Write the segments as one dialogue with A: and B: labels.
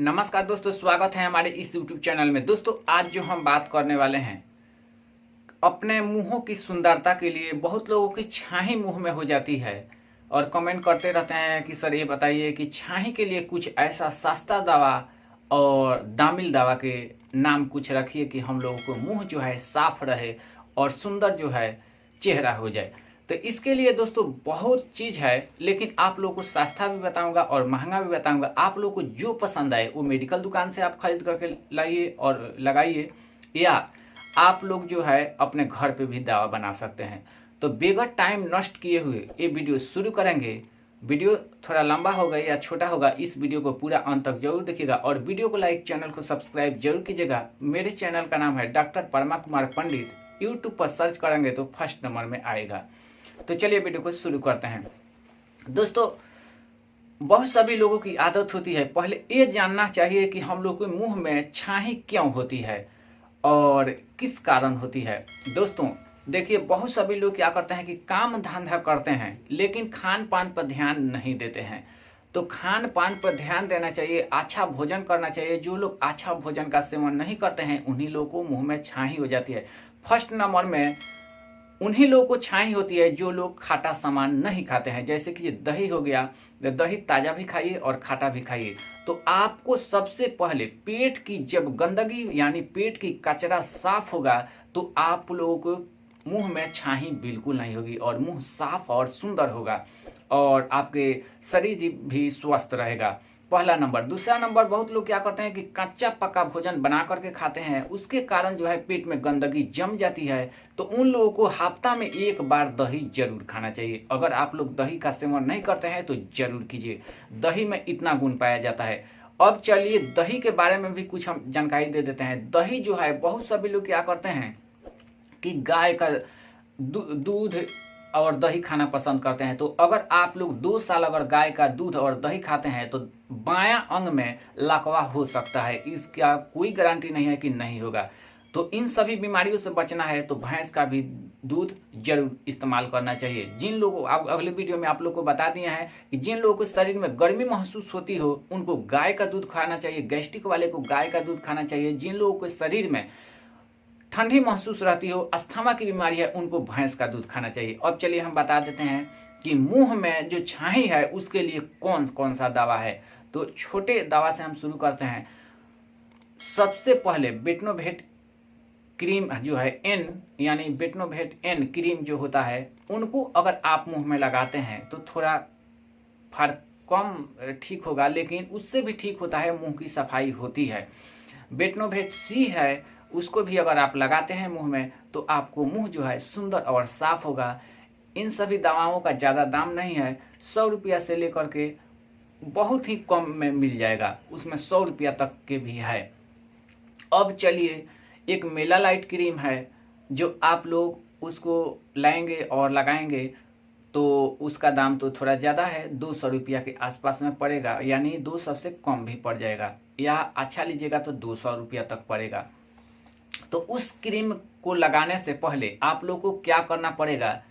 A: नमस्कार दोस्तों, स्वागत है हमारे इस YouTube चैनल में। दोस्तों आज जो हम बात करने वाले हैं, अपने मुंहों की सुंदरता के लिए बहुत लोगों की छाही मुंह में हो जाती है और कमेंट करते रहते हैं कि सर ये बताइए कि छाही के लिए कुछ ऐसा सस्ता दवा और दामिल दवा के नाम कुछ रखिए कि हम लोगों को मुंह जो है साफ रहे और सुंदर जो है चेहरा हो जाए। तो इसके लिए दोस्तों बहुत चीज़ है, लेकिन आप लोगों को सस्ता भी बताऊंगा और महंगा भी बताऊंगा। आप लोगों को जो पसंद आए वो मेडिकल दुकान से आप खरीद करके लाइए और लगाइए, या आप लोग जो है अपने घर पे भी दवा बना सकते हैं। तो बेगर टाइम नष्ट किए हुए ये वीडियो शुरू करेंगे। वीडियो थोड़ा लंबा होगा या छोटा होगा, इस वीडियो को पूरा अंत तक जरूर देखिएगा और वीडियो को लाइक, चैनल को सब्सक्राइब जरूर कीजिएगा। मेरे चैनल का नाम है डॉक्टर परमा कुमार पंडित। यूट्यूब पर सर्च करेंगे तो फर्स्ट नंबर में आएगा। तो चलिए वीडियो को शुरू करते हैं। दोस्तों बहुत सभी लोगों की आदत होती है, पहले ये जानना चाहिए कि हम लोग के मुंह में छाही क्यों होती है और किस कारण होती है। दोस्तों देखिए, बहुत सभी लोग क्या करते हैं कि काम धंधा करते हैं लेकिन खान पान पर ध्यान नहीं देते हैं। तो खान पान पर ध्यान देना चाहिए, अच्छा भोजन करना चाहिए। जो लोग अच्छा भोजन का सेवन नहीं करते हैं उन्हीं लोगों को मुंह में छाही हो जाती है। फर्स्ट नंबर में उन्हीं लोगों को छाई होती है जो लोग खाटा सामान नहीं खाते हैं, जैसे कि दही हो गया। दही ताजा भी खाइए और खाटा भी खाइए। तो आपको सबसे पहले पेट की जब गंदगी यानी पेट की कचरा साफ होगा तो आप लोगों को मुंह में छाही बिल्कुल नहीं होगी और मुंह साफ और सुंदर होगा और आपके शरीर भी स्वस्थ रहेगा। पहला नंबर। दूसरा नंबर, बहुत लोग क्या करते हैं कि कच्चा पका भोजन बना करके खाते हैं, उसके कारण जो है पेट में गंदगी जम जाती है। तो उन लोगों को हफ्ता में एक बार दही जरूर खाना चाहिए। अगर आप लोग दही का सेवन नहीं करते हैं तो जरूर कीजिए, दही में इतना गुण पाया जाता है। अब चलिए दही के बारे में भी कुछ हम जानकारी दे देते हैं। दही जो है, बहुत सभी लोग क्या करते हैं कि गाय का दूध और दही खाना पसंद करते हैं। तो अगर आप लोग 2 साल अगर गाय का दूध और दही खाते हैं तो बायां अंग में लकवा हो सकता है, इसका कोई गारंटी नहीं है कि नहीं होगा। तो इन सभी बीमारियों से बचना है तो भैंस का भी दूध जरूर इस्तेमाल करना चाहिए। जिन लोगों, अगले वीडियो में आप लोग को बता दिया है कि जिन लोगों को शरीर में गर्मी महसूस होती हो उनको गाय का दूध खाना चाहिए। गैस्ट्रिक वाले को गाय का दूध खाना चाहिए। जिन लोगों को शरीर में ठंडी महसूस रहती हो, अस्थमा की बीमारी है, उनको भैंस का दूध खाना चाहिए। अब चलिए हम बता देते हैं कि मुंह में जो छाही है उसके लिए कौन कौन सा दवा है। तो छोटे दवा से हम शुरू करते हैं। सबसे पहले बेटनोवेट क्रीम जो है एन, यानी बेटनोवेट एन क्रीम जो होता है, उनको अगर आप मुंह में लगाते हैं तो थोड़ा फर्क कम ठीक होगा, लेकिन उससे भी ठीक होता है, मुंह की सफाई होती है। बेटनोवेट सी है, उसको भी अगर आप लगाते हैं मुंह में तो आपको मुंह जो है सुंदर और साफ होगा। इन सभी दवाओं का ज़्यादा दाम नहीं है, 100 रुपया से लेकर के बहुत ही कम में मिल जाएगा, उसमें 100 रुपया तक के भी है। अब चलिए, एक मेलालाइट क्रीम है जो आप लोग उसको लाएंगे और लगाएंगे तो उसका दाम तो थोड़ा ज़्यादा है, 200 रुपया के आसपास में पड़ेगा, यानी 200 से कम भी पड़ जाएगा, या अच्छा लीजिएगा तो 200 रुपया तक पड़ेगा। तो उस क्रीम को लगाने से पहले आप लोग को क्या करना पड़ेगा,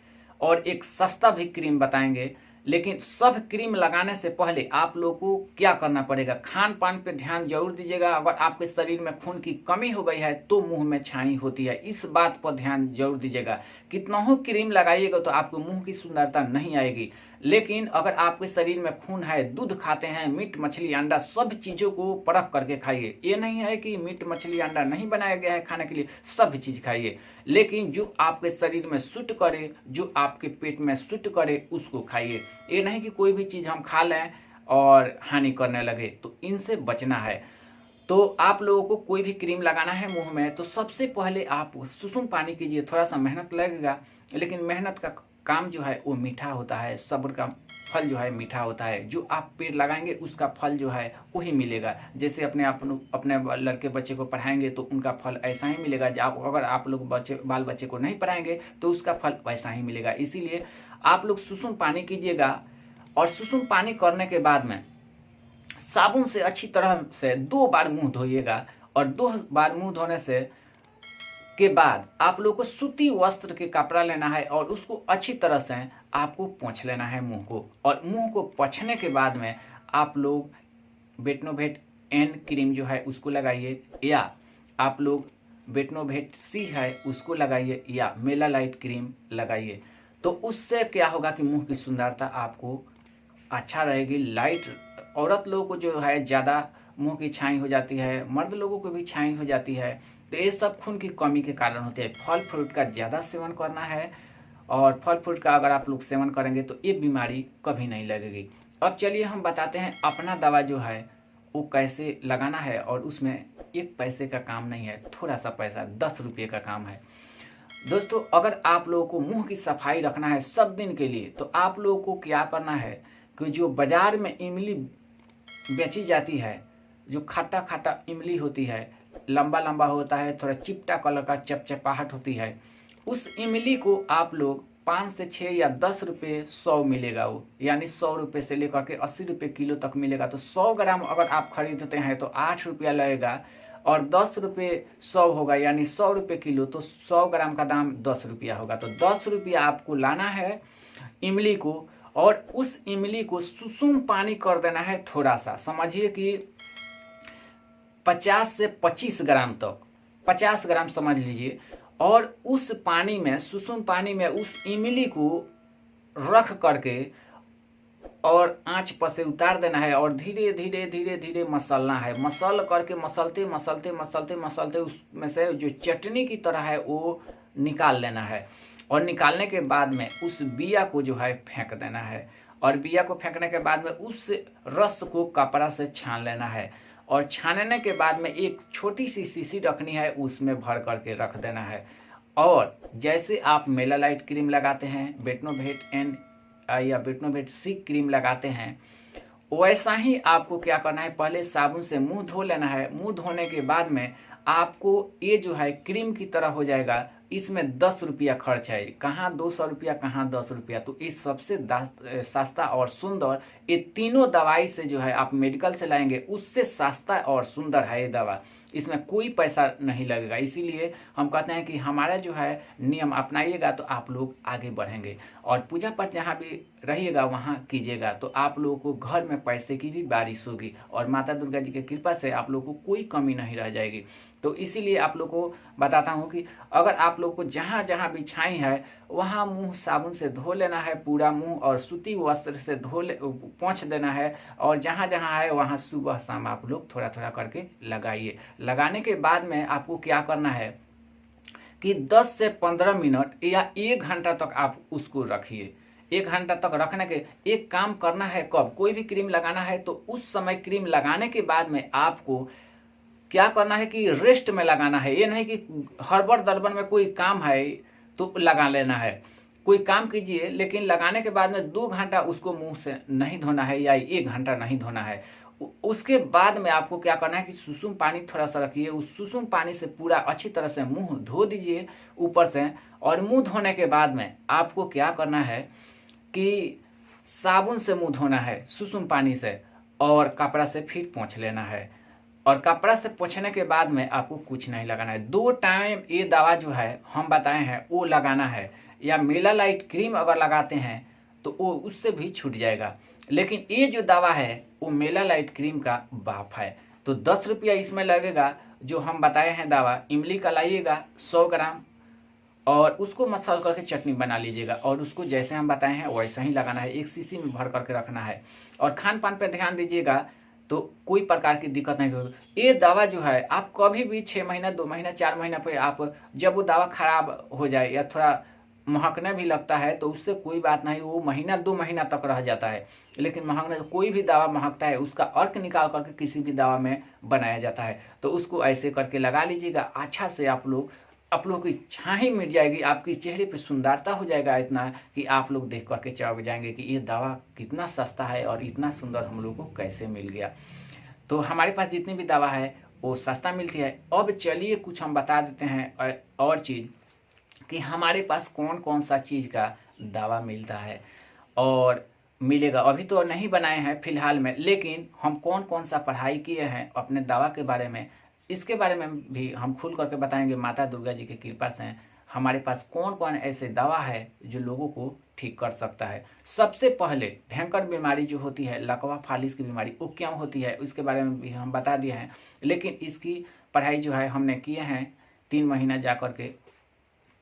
A: और एक सस्ता भी क्रीम बताएंगे, लेकिन सब क्रीम लगाने से पहले आप लोग को क्या करना पड़ेगा, खान पान पे ध्यान जरूर दीजिएगा। अगर आपके शरीर में खून की कमी हो गई है तो मुंह में छाई होती है, इस बात पर ध्यान जरूर दीजिएगा। कितना हो क्रीम लगाइएगा तो आपको मुंह की सुंदरता नहीं आएगी। लेकिन अगर आपके शरीर में खून है, दूध खाते हैं, मीट मछली अंडा, सब चीज़ों को परख करके खाइए। ये नहीं है कि मीट मछली अंडा नहीं बनाया गया है खाने के लिए, सब चीज़ खाइए, लेकिन जो आपके शरीर में सूट करे, जो आपके पेट में सूट करे उसको खाइए। ये नहीं कि कोई भी चीज़ हम खा लें और हानि करने लगे, तो इनसे बचना है। तो आप लोगों को कोई भी क्रीम लगाना है मुंह में तो सबसे पहले आप सुसुम पानी कीजिए। थोड़ा सा मेहनत लगेगा, लेकिन मेहनत का काम जो है वो मीठा होता है, सब्र का फल जो है मीठा होता है। जो आप पेड़ लगाएंगे उसका फल जो है वही मिलेगा। जैसे अपने लड़के बच्चे को पढ़ाएंगे तो उनका फल ऐसा ही मिलेगा। अगर आप लोग बाल बच्चे को नहीं पढ़ाएंगे तो उसका फल वैसा ही मिलेगा। इसीलिए आप लोग सुसुम पानी कीजिएगा, और सुसुम पानी करने के बाद में साबुन से अच्छी तरह से 2 बार मुंह धोइएगा, और 2 बार मुंह धोने से के बाद आप लोग को सूती वस्त्र के कपड़ा लेना है और उसको अच्छी तरह से आपको पोंछ लेना है मुंह को। और मुंह को पोंछने के बाद में आप लोग बेटनोवेट एन क्रीम जो है उसको लगाइए, या आप लोग बेटनोवेट सी है उसको लगाइए, या मेलालाइट क्रीम लगाइए। तो उससे क्या होगा कि मुंह की सुंदरता आपको अच्छा रहेगी। लाइट औरत लोगों को जो है ज़्यादा मुंह की छाई हो जाती है, मर्द लोगों को भी छाई हो जाती है, तो ये सब खून की कमी के कारण होते हैं। फल फ्रूट का ज़्यादा सेवन करना है, और फल फ्रूट का अगर आप लोग सेवन करेंगे तो ये बीमारी कभी नहीं लगेगी। अब चलिए हम बताते हैं अपना दवा जो है वो कैसे लगाना है, और उसमें 1 पैसे का काम नहीं है, थोड़ा सा पैसा 10 रुपये का काम है। दोस्तों, अगर आप लोगों को मुंह की सफाई रखना है सब दिन के लिए, तो आप लोगों को क्या करना है कि जो बाजार में इमली बेची जाती है, जो खट्टा खट्टा इमली होती है, लंबा लंबा होता है, थोड़ा चिपटा कलर का चपचपाहट होती है, उस इमली को आप लोग 5 से 6 या 10 रुपये 100 मिलेगा वो, यानी 100 रुपये से लेकर के 80 रुपये किलो तक मिलेगा। तो 100 ग्राम अगर आप खरीदते हैं तो 8 रुपया लगेगा, और 10 रुपये 100 होगा, यानी 100 रुपये किलो, तो 100 ग्राम का दाम 10 रुपया होगा। तो 10 रुपया आपको लाना है इमली को, और उस इमली को सुसुम पानी कर देना है थोड़ा सा, समझिए कि 50 से 25 ग्राम तक, 50 ग्राम समझ लीजिए, और उस पानी में, सुसुम पानी में उस इमली को रख करके और आंच पर से उतार देना है, और धीरे धीरे धीरे धीरे मसलना है। मसल करके मसलते मसलते मसलते मसलते उसमें से जो चटनी की तरह है वो निकाल लेना है, और निकालने के बाद में उस बिया को जो है फेंक देना है, और बिया को फेंकने के बाद में उस रस को कपड़ा से छान लेना है, और छानने के बाद में एक छोटी सी शीशी रखनी है, उसमें भर करके रख देना है। और जैसे आप मेलालाइट क्रीम लगाते हैं, बेटनोवेट एन या बेटनोवेट सी क्रीम लगाते हैं, वैसा ही आपको क्या करना है, पहले साबुन से मुंह धो लेना है। मुंह धोने के बाद में आपको ये जो है क्रीम की तरह हो जाएगा। इसमें 10 रुपया खर्च है, कहाँ 200 रुपया, कहाँ 10 रुपया। तो इस सबसे सस्ता और सुंदर, ये तीनों दवाई से जो है आप मेडिकल से लाएंगे उससे सस्ता और सुंदर है ये दवा, इसमें कोई पैसा नहीं लगेगा। इसीलिए हम कहते हैं कि हमारा जो है नियम अपनाइएगा तो आप लोग आगे बढ़ेंगे, और पूजा पाठ जहाँ भी रहिएगा वहाँ कीजिएगा, तो आप लोगों को घर में पैसे की भी बारिश होगी, और माता दुर्गा जी की कृपा से आप लोगों को कोई कमी नहीं रह जाएगी। तो इसीलिए आप लोग को बताता हूँ कि अगर आप लोग को जहाँ जहाँ भी छाई है वहाँ मुंह साबुन से धो लेना है, पूरा मुंह, और सूती वस्त्र से पोंछ देना है, और जहाँ जहाँ है वहाँ सुबह शाम आप लोग थोड़ा थोड़ा करके लगाइए। लगाने के बाद में आपको क्या करना है कि 10 से 15 मिनट या 1 घंटा तक आप उसको रखिए। 1 घंटा तक रखने के एक काम करना है, कब कोई भी क्रीम लगाना है तो उस समय क्रीम लगाने के बाद में आपको क्या करना है कि रेस्ट में लगाना है। ये नहीं कि हड़बड़ दड़बड़ में कोई काम है तो लगा लेना है। कोई काम कीजिए, लेकिन लगाने के बाद में 2 घंटा उसको मुंह से नहीं धोना है, या 1 घंटा नहीं धोना है। उसके बाद में आपको क्या करना है कि सुसुम पानी थोड़ा सा रखिए, उस सुसुम पानी से पूरा अच्छी तरह से मुंह धो दीजिए ऊपर से, और मुंह धोने के बाद में आपको क्या करना है कि साबुन से मुंह धोना है सुसुम पानी से, और कपड़ा से फिर पोंछ लेना है, और कपड़ा से पोंछने के बाद में आपको कुछ नहीं लगाना है। 2 टाइम ये दवा जो है हम बताए हैं वो लगाना है, या मेलालाइट क्रीम अगर लगाते हैं तो वो उससे भी छूट जाएगा। लेकिन ये जो दवा है वो मेलालाइट क्रीम का बाप है। तो 10 रुपया इसमें लगेगा। जो हम बताए हैं दवा, इमली का लाइएगा 100 ग्राम, और उसको मसल करके चटनी बना लीजिएगा, और उसको जैसे हम बताए हैं वैसा ही लगाना है, एक शीशी में भर करके रखना है, और खान पान पे ध्यान दीजिएगा तो कोई प्रकार की दिक्कत नहीं होगी। ये दवा जो है आप कभी भी 6 महीना, 2 महीना, 4 महीना पे आप जब वो दवा खराब हो जाए या थोड़ा महकने भी लगता है तो उससे कोई बात नहीं, वो महीना 2 महीना तक रह जाता है। लेकिन महकने, कोई भी दवा महकता है उसका अर्क निकाल करके किसी भी दवा में बनाया जाता है। तो उसको ऐसे करके लगा लीजिएगा अच्छा से, आप लोग की छाई मिट जाएगी, आपकी चेहरे पे सुंदरता हो जाएगा इतना कि आप लोग देख करके चौंक जाएंगे कि ये दवा कितना सस्ता है और इतना सुंदर हम लोग को कैसे मिल गया। तो हमारे पास जितनी भी दवा है वो सस्ता मिलती है। अब चलिए कुछ हम बता देते हैं और चीज़ कि हमारे पास कौन कौन सा चीज़ का दवा मिलता है और मिलेगा। अभी तो नहीं बनाए हैं फिलहाल में, लेकिन हम कौन कौन सा पढ़ाई किए हैं अपने दवा के बारे में, इसके बारे में भी हम खुल करके बताएंगे। माता दुर्गा जी की कृपा से हमारे पास कौन कौन ऐसे दवा है जो लोगों को ठीक कर सकता है। सबसे पहले भयंकर बीमारी जो होती है लकवा फालिस की बीमारी, वो क्यों होती है उसके बारे में भी हम बता दिए हैं, लेकिन इसकी पढ़ाई जो है हमने किए हैं 3 महीना जा कर के।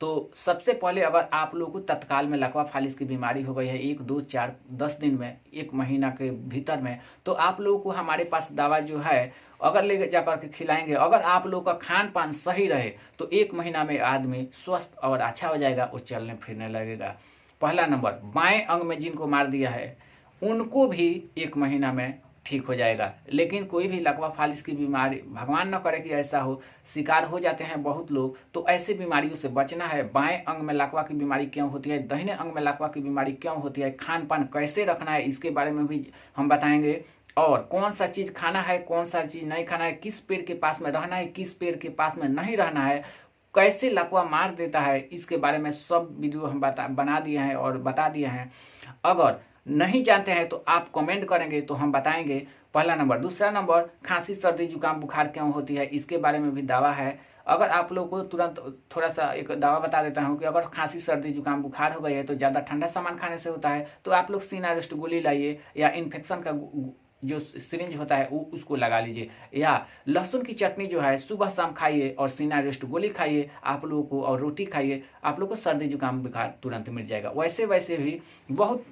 A: तो सबसे पहले अगर आप लोगों को तत्काल में लकवा फालिस की बीमारी हो गई है 1, 2, 4, 10 दिन में, 1 महीना के भीतर में, तो आप लोगों को हमारे पास दवा जो है अगर ले जाकर के खिलाएंगे, अगर आप लोगों का खान पान सही रहे तो 1 महीना में आदमी स्वस्थ और अच्छा हो जाएगा और चलने फिरने लगेगा। पहला नंबर, बाएं अंग में जिनको मार दिया है उनको भी 1 महीना में ठीक हो जाएगा। लेकिन कोई भी लकवा फालिस की बीमारी, भगवान न करे कि ऐसा हो, शिकार हो जाते हैं बहुत लोग, तो ऐसी बीमारियों से बचना है। बाएं अंग में लकवा की बीमारी क्यों होती है, दाहिने अंग में लकवा की बीमारी क्यों होती है, खान पान कैसे रखना है, इसके बारे में भी हम बताएंगे। और कौन सा चीज खाना है, कौन सा चीज नहीं खाना है, किस पेड़ के पास में रहना है, किस पेड़ के पास में नहीं रहना है, कैसे लकवा मार देता है, इसके बारे में सब वीडियो हम बना दिए हैं और बता दिए हैं। अगर नहीं जानते हैं तो आप कमेंट करेंगे तो हम बताएंगे। पहला नंबर। दूसरा नंबर, खांसी सर्दी जुकाम बुखार क्यों होती है, इसके बारे में भी दावा है। अगर आप लोग को तुरंत थोड़ा सा एक दावा बता देता हूँ कि अगर खांसी सर्दी जुकाम बुखार हो गई है तो ज़्यादा ठंडा सामान खाने से होता है, तो आप लोग सिनारेस्ट गोली लाइए या इन्फेक्शन का जो सिरिंज होता है वो उसको लगा लीजिए, या लहसुन की चटनी जो है सुबह शाम खाइए और सिनारेस्ट गोली खाइए आप लोगों को, और रोटी खाइए, आप लोग को सर्दी जुकाम बुखार तुरंत मिट जाएगा। वैसे भी बहुत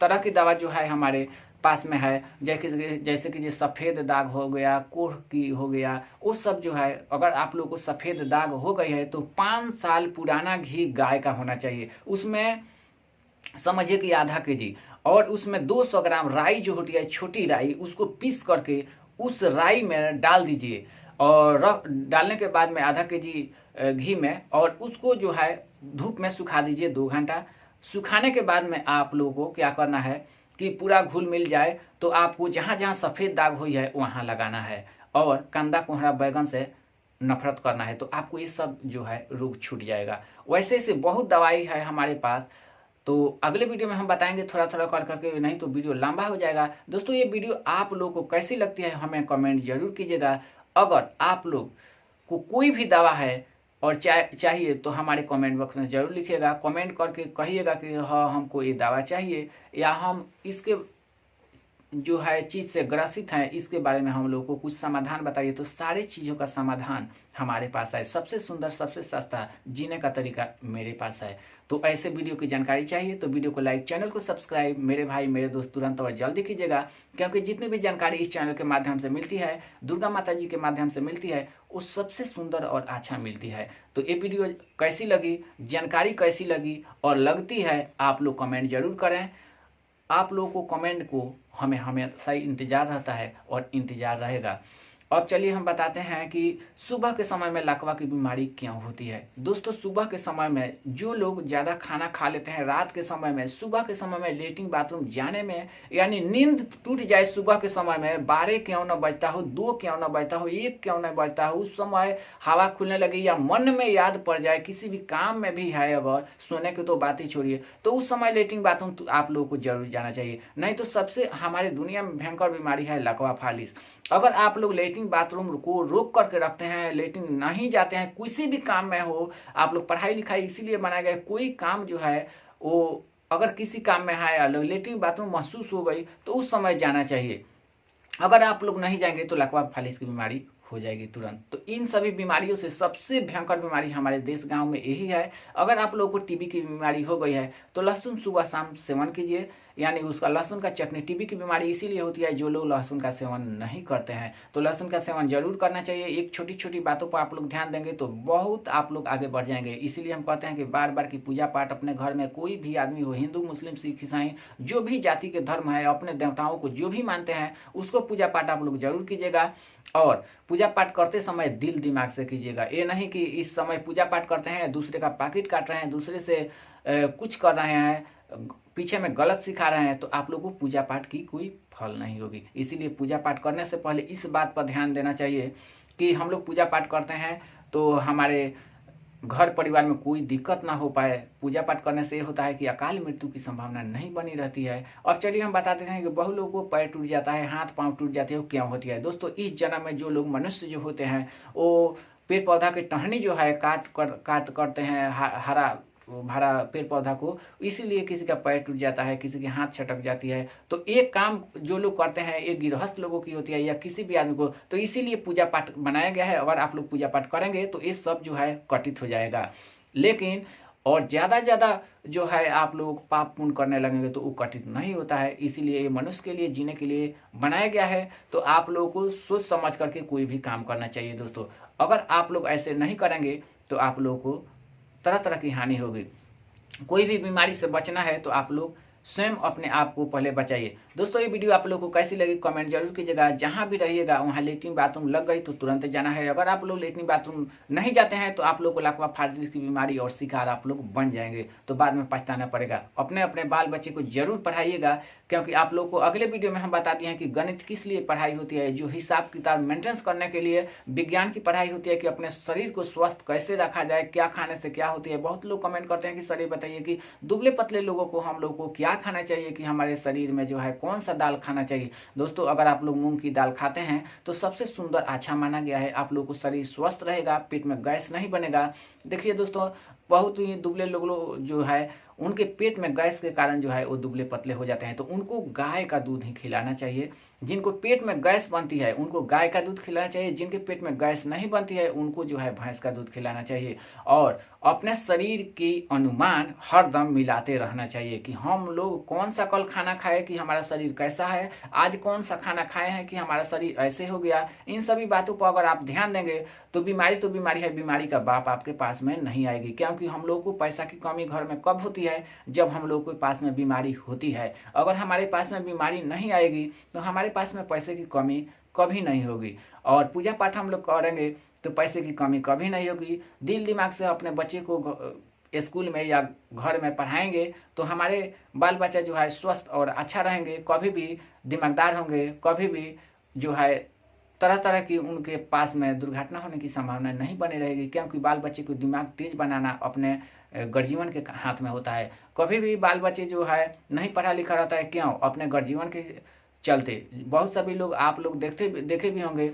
A: तरह की दवा जो है हमारे पास में है, जैसे कि जो सफ़ेद दाग हो गया, कोढ़ की हो गया, वो सब जो है अगर आप लोग को सफ़ेद दाग हो गई है तो 5 साल पुराना घी गाय का होना चाहिए, उसमें समझिए कि आधा केजी, और उसमें 200 ग्राम राई जो होती है छोटी राई, उसको पीस करके उस राई में डाल दीजिए और डालने के बाद में आधा केजी घी में, और उसको जो है धूप में सुखा दीजिए 2 घंटा। सुखाने के बाद में आप लोगों को क्या करना है कि पूरा घुल मिल जाए तो आपको जहाँ जहाँ सफ़ेद दाग हुई है वहाँ लगाना है, और कंदा कोहरा बैगन से नफरत करना है, तो आपको ये सब जो है रोग छूट जाएगा। वैसे से बहुत दवाई है हमारे पास, तो अगले वीडियो में हम बताएंगे थोड़ा थोड़ा कर करके, नहीं तो वीडियो लंबा हो जाएगा। दोस्तों ये वीडियो आप लोग को कैसी लगती है हमें कमेंट जरूर कीजिएगा। अगर आप लोग को कोई भी दवा है और चाहिए तो हमारे कमेंट बॉक्स में जरूर लिखिएगा, कमेंट करके कहिएगा कि हाँ हमको ये दवा चाहिए, या हम इसके जो है चीज़ से ग्रसित हैं इसके बारे में हम लोग को कुछ समाधान बताइए, तो सारे चीज़ों का समाधान हमारे पास है। सबसे सुंदर सबसे सस्ता जीने का तरीका मेरे पास है। तो ऐसे वीडियो की जानकारी चाहिए तो वीडियो को लाइक, चैनल को सब्सक्राइब मेरे भाई मेरे दोस्त तुरंत और जल्दी कीजिएगा, क्योंकि जितनी भी जानकारी इस चैनल के माध्यम से मिलती है, दुर्गा माता जी के माध्यम से मिलती है, वो सबसे सुंदर और अच्छा मिलती है। तो ये वीडियो कैसी लगी, जानकारी कैसी लगी और लगती है, आप लोग कमेंट जरूर करें। आप लोगों को कमेंट को हमें हमेशा ही इंतजार रहता है और इंतजार रहेगा। अब चलिए हम बताते हैं कि सुबह के समय में लकवा की बीमारी क्यों होती है। दोस्तों सुबह के समय में जो लोग ज़्यादा खाना खा लेते हैं रात के समय में, सुबह के समय में लेटरिन बाथरूम जाने में, यानी नींद टूट जाए सुबह के समय में, 12 क्यों न बजता हो, 2 क्यों न बजता हो, 1 क्यों न बजता हो, उस समय हवा खुलने लगी या मन में याद पड़ जाए किसी भी काम में भी है, अगर सोने की तो बात ही छोड़िए, तो उस समय लेटरिन बाथरूम तो आप लोगों को जरूर जाना चाहिए। नहीं तो सबसे हमारी दुनिया में भयंकर बीमारी है लकवा फालिस। अगर आप लोग लेटरिन बाथरूम को रोक करके रखते हैं, लेटरिन नहीं जाते हैं, किसी भी काम में हो, आप लोग पढ़ाई लिखाई इसीलिए बनाया गया, कोई काम जो है वो अगर किसी काम में है लेटरिन बाथरूम महसूस हो गई तो उस समय जाना चाहिए। अगर आप लोग नहीं जाएंगे तो लकवा फालिस की बीमारी हो जाएगी तुरंत। तो इन सभी बीमारियों से सबसे भयंकर बीमारी हमारे देश गांव में यही है। अगर आप लोगों को टीबी की बीमारी हो गई है तो लहसुन सुबह शाम सेवन कीजिए, यानी उसका लहसुन का चटनी। टीबी की बीमारी इसीलिए होती है जो लोग लहसुन का सेवन नहीं करते हैं, तो लहसुन का सेवन जरूर करना चाहिए। एक छोटी छोटी बातों पर आप लोग ध्यान देंगे तो बहुत आप लोग आगे बढ़ जाएंगे। इसीलिए हम कहते हैं कि बार बार की पूजा पाठ अपने घर में कोई भी आदमी हो, हिंदू मुस्लिम सिख ईसाई जो भी जाति के धर्म है, अपने देवताओं को जो भी मानते हैं उसको पूजा पाठ आप लोग जरूर कीजिएगा। और पूजा पाठ करते समय दिल दिमाग से कीजिएगा। ये नहीं कि इस समय पूजा पाठ करते हैं दूसरे का पैकेट काट रहे हैं, दूसरे से कुछ कर रहे हैं, पीछे में गलत सिखा रहे हैं, तो आप लोगों को पूजा पाठ की कोई फल नहीं होगी। इसीलिए पूजा पाठ करने से पहले इस बात पर ध्यान देना चाहिए कि हम लोग पूजा पाठ करते हैं तो हमारे घर परिवार में कोई दिक्कत ना हो पाए। पूजा पाठ करने से ये होता है कि अकाल मृत्यु की संभावना नहीं बनी रहती है। और चलिए हम बताते हैं कि बहुत लोगों को पैर टूट जाता है, हाथ पांव टूट जाते हैं, वो क्यों होती है। दोस्तों इस जन्म में जो लोग मनुष्य जो होते हैं वो पेड़ पौधा की टहनी जो है काट करते हैं हरा भरा पेड़ पौधा को, इसीलिए किसी का पैर टूट जाता है, किसी की हाथ छटक जाती है। तो एक काम जो लोग करते हैं ये गृहस्थ लोगों की होती है या किसी भी आदमी को, तो इसीलिए पूजा पाठ बनाया गया है। अगर आप लोग पूजा पाठ करेंगे तो ये सब जो है कटित हो जाएगा। लेकिन और ज़्यादा जो है आप लोग पाप पुण्य करने लगेंगे तो वो कटित नहीं होता है। इसीलिए ये मनुष्य के लिए जीने के लिए बनाया गया है। तो आप लोगों को सोच समझ करके कोई भी काम करना चाहिए दोस्तों। अगर आप लोग ऐसे नहीं करेंगे तो आप लोगों को तरह तरह की हानि होगी। कोई भी बीमारी से बचना है तो आप लोग स्वयं अपने आप को पहले बचाइए। दोस्तों ये वीडियो आप लोगों को कैसी लगी कमेंट जरूर कीजिएगा। जहां भी रहिएगा वहां लेटरिन बाथरूम लग गई तो तुरंत जाना है। अगर आप लोग लेटरिन बाथरूम नहीं जाते हैं तो आप लोग को लकवा फाजिल की बीमारी और शिकार आप लोग बन जाएंगे, तो बाद में पछताना पड़ेगा। अपने अपने बाल बच्चे को जरूर पढ़ाइएगा, क्योंकि आप लोग को अगले वीडियो में हम बता दिए हैं कि गणित किस लिए पढ़ाई होती है, जो हिसाब किताब मेंटेनेंस करने के लिए विज्ञान की पढ़ाई होती है कि अपने शरीर को स्वस्थ कैसे रखा जाए, क्या खाने से क्या होती है। बहुत लोग कमेंट करते हैं कि सर ये बताइए कि दुबले पतले लोगों को हम लोग को क्या खाना चाहिए, कि हमारे शरीर में जो है कौन सा दाल खाना चाहिए। दोस्तों अगर आप लोग मूंग की दाल खाते हैं तो सबसे सुंदर अच्छा माना गया है। आप लोग को शरीर स्वस्थ रहेगा, पेट में गैस नहीं बनेगा। देखिए दोस्तों बहुत ही दुबले लोग जो है उनके पेट में गैस के कारण जो है वो दुबले पतले हो जाते हैं, तो उनको गाय का दूध ही खिलाना चाहिए। जिनको पेट में गैस बनती है उनको गाय का दूध खिलाना चाहिए, जिनके पेट में गैस नहीं बनती है उनको जो है भैंस का दूध खिलाना चाहिए। और अपने शरीर की अनुमान हरदम मिलाते रहना चाहिए कि हम लोग कौन सा कल खाना खाए कि हमारा शरीर कैसा है, आज कौन सा खाना खाए हैं कि हमारा शरीर ऐसे हो गया। इन सभी बातों पर अगर आप ध्यान देंगे तो बीमारी है, बीमारी का बाप आपके पास में नहीं आएगी। क्योंकि हम लोग को पैसा की कमी घर में कब होती है, जब हम लोग के पास में बीमारी होती है। अगर हमारे पास में बीमारी नहीं आएगी तो हमारे पास में पैसे की कमी कभी नहीं होगी। और पूजा पाठ हम लोग करेंगे तो पैसे की कमी कभी नहीं होगी। दिल दिमाग से अपने बच्चे को स्कूल में या घर में पढ़ाएंगे तो हमारे बाल बच्चा जो है स्वस्थ और अच्छा रहेंगे, कभी भी दिमागदार होंगे, कभी भी जो है तरह तरह की उनके पास में दुर्घटना होने की संभावना नहीं बनी रहेगी। क्योंकि बाल बच्चे को दिमाग तेज बनाना अपने गर्जीवन के हाथ में होता है। कभी भी बाल बच्चे जो है नहीं पढ़ा लिखा रहता है, क्यों? अपने गर्जीवन के चलते। बहुत सभी लोग आप लोग देखे भी होंगे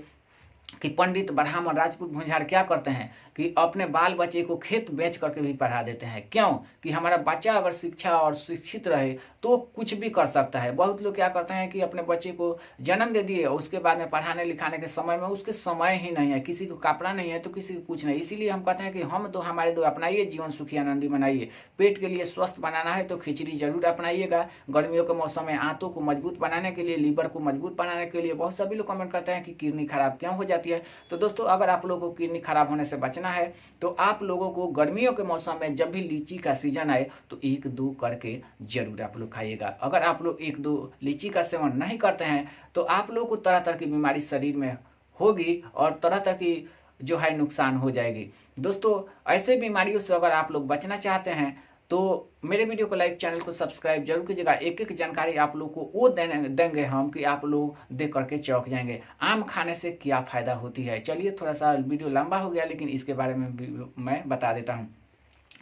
A: कि पंडित ब्राह्मण राजपूत भूंझार क्या करते हैं कि अपने बाल बच्चे को खेत बेच करके भी पढ़ा देते हैं। क्यों? कि हमारा बच्चा अगर शिक्षा और शिक्षित रहे तो कुछ भी कर सकता है। बहुत लोग क्या करते हैं कि अपने बच्चे को जन्म दे दिए और उसके बाद में पढ़ाने लिखाने के समय में उसके समय ही नहीं है, किसी को कपड़ा नहीं है तो किसी को कुछ नहीं। इसीलिए हम कहते हैं कि हम तो हमारे दो अपनाइए, जीवन सुखी आनंदी बनाइए। पेट के लिए स्वस्थ बनाना है तो खिचड़ी जरूर अपनाइएगा। गर्मियों के मौसम में आंतों को मजबूत बनाने के लिए, लीवर को मजबूत बनाने के लिए। बहुत सभी लोग कमेंट करते हैं कि किडनी खराब क्यों हो जाती है। तो दोस्तों अगर आप लोगों को किडनी खराब होने से बचना है तो आप लोगों को गर्मियों के मौसम में जब भी लीची का सीजन आए तो 1-2 करके जरूर आप लोग खाइएगा। अगर आप लोग 1-2 लीची का सेवन नहीं करते हैं तो आप लोगों को तरह तरह की बीमारी शरीर में होगी और तरह तरह की जो है नुकसान हो जाएगी। दोस्तों ऐसे बीमारियों से अगर आप लोग बचना चाहते हैं तो मेरे वीडियो को लाइक, चैनल को सब्सक्राइब जरूर कीजिएगा। एक एक जानकारी आप लोग को वो देंगे हम कि आप लोग देख करके चौंक जाएंगे। आम खाने से क्या फायदा होती है। चलिए थोड़ा सा वीडियो लंबा हो गया लेकिन इसके बारे में भी मैं बता देता हूँ।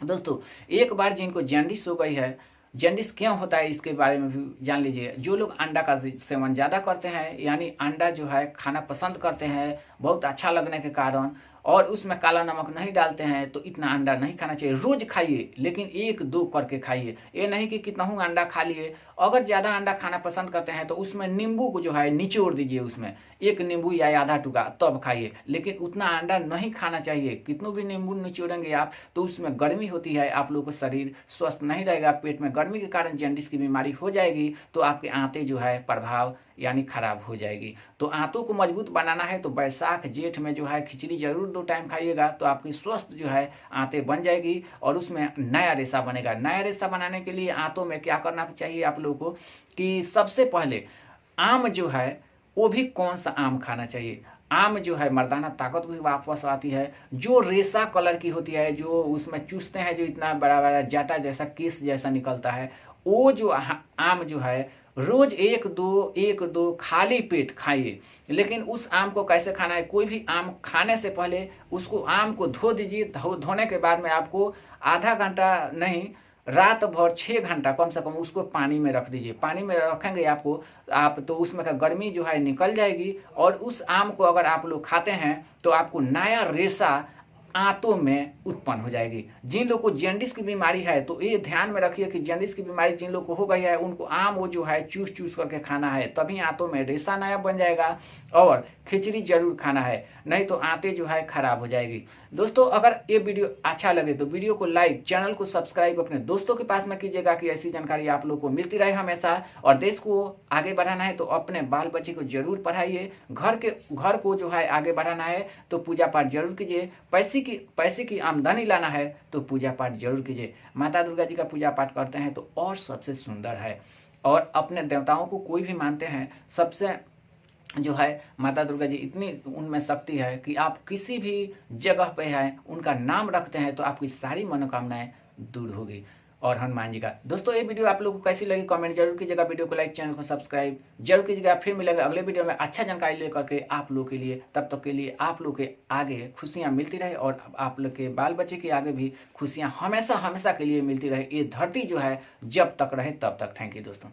A: दोस्तों एक बार जिनको जॉन्डिस हो गई है, जॉन्डिस क्यों होता है इसके बारे में भी जान लीजिए। जो लोग अंडा का सेवन ज़्यादा करते हैं, यानी अंडा जो है खाना पसंद करते हैं बहुत अच्छा लगने के कारण, और उसमें काला नमक नहीं डालते हैं, तो इतना अंडा नहीं खाना चाहिए। रोज खाइए लेकिन 1-2 करके खाइए। ये नहीं कि कितना हूँ अंडा खा लिए। अगर ज़्यादा अंडा खाना पसंद करते हैं तो उसमें नींबू को जो है निचोड़ दीजिए, उसमें 1 नींबू या आधा टुकड़ा, तब खाइए। लेकिन उतना अंडा नहीं खाना चाहिए। कितनों भी नींबू निचोड़ेंगे आप तो उसमें गर्मी होती है, आप लोगों का शरीर स्वस्थ नहीं रहेगा। पेट में गर्मी के कारण जॉन्डिस की बीमारी हो जाएगी तो आपके आंतें जो है प्रभाव यानी खराब हो जाएगी। तो आंतों को मजबूत बनाना है तो बैसाख जेठ में जो है खिचड़ी जरूर 2 टाइम खाइएगा, तो आपकी स्वस्थ जो है आंतें बन जाएगी और उसमें नया रेशा बनेगा। नया रेशा बनाने के लिए आंतों में क्या करना चाहिए आप लोगों को कि सबसे पहले आम जो है वो भी कौन सा आम खाना चाहिए। आम जो है मर्दाना ताकत भी वापस आती है। जो रेशा कलर की होती है, जो उसमें चूसते हैं, जो इतना बड़ा बड़ा जाटा जैसा केस जैसा निकलता है, वो जो आम जो है रोज 1-2 खाली पेट खाइए। लेकिन उस आम को कैसे खाना है, कोई भी आम खाने से पहले उसको आम को धो दीजिए। धोने के बाद में आपको आधा घंटा नहीं रात भर 6 घंटा कम से कम उसको पानी में रख दीजिए। पानी में रखेंगे आप तो उसमें का गर्मी जो है निकल जाएगी, और उस आम को अगर आप लोग खाते हैं तो आपको नया रेशा आंतों में उत्पन्न हो जाएगी। जिन लोग को जॉन्डिस की बीमारी है तो ये ध्यान में रखिए कि जॉन्डिस की बीमारी जिन लोग को हो गई है उनको आम वो जो है चूस चूस करके खाना है, तभी आंतों में रेशा नया बन जाएगा। और खिचड़ी जरूर खाना है, नहीं तो आंतें जो है खराब हो जाएगी। दोस्तों अगर ये वीडियो अच्छा लगे तो वीडियो को लाइक, चैनल को सब्सक्राइब अपने दोस्तों के पास में कीजिएगा कि ऐसी जानकारी आप लोग को मिलती रहे हमेशा। और देश को आगे बढ़ाना है तो अपने बाल बच्चे को जरूर पढ़ाइए। घर को जो है आगे बढ़ाना है तो पूजा पाठ जरूर कीजिए। पैसे की आमदनी लाना है तो पूजा पाठ जरूर कीजिए। माता दुर्गा जी का पूजा पाठ करते हैं तो और सबसे सुंदर है। और अपने देवताओं को कोई भी मानते हैं, सबसे जो है माता दुर्गा जी इतनी उनमें शक्ति है कि आप किसी भी जगह पे है उनका नाम रखते हैं तो आपकी सारी मनोकामनाएं दूर होगी। और हनुमान जी का। दोस्तों ये वीडियो आप लोगों को कैसी लगी कमेंट जरूर कीजिएगा, वीडियो को लाइक, चैनल को सब्सक्राइब जरूर कीजिएगा। फिर मिलेंगे अगले वीडियो में अच्छा जानकारी लेकर के आप लोग के लिए। तब तक के लिए आप लोग के आगे खुशियां मिलती रहे और आप लोग के बाल बच्चे के आगे भी खुशियां हमेशा हमेशा के लिए मिलती रहे। ये धरती जो है जब तक रहे तब तक। थैंक यू दोस्तों।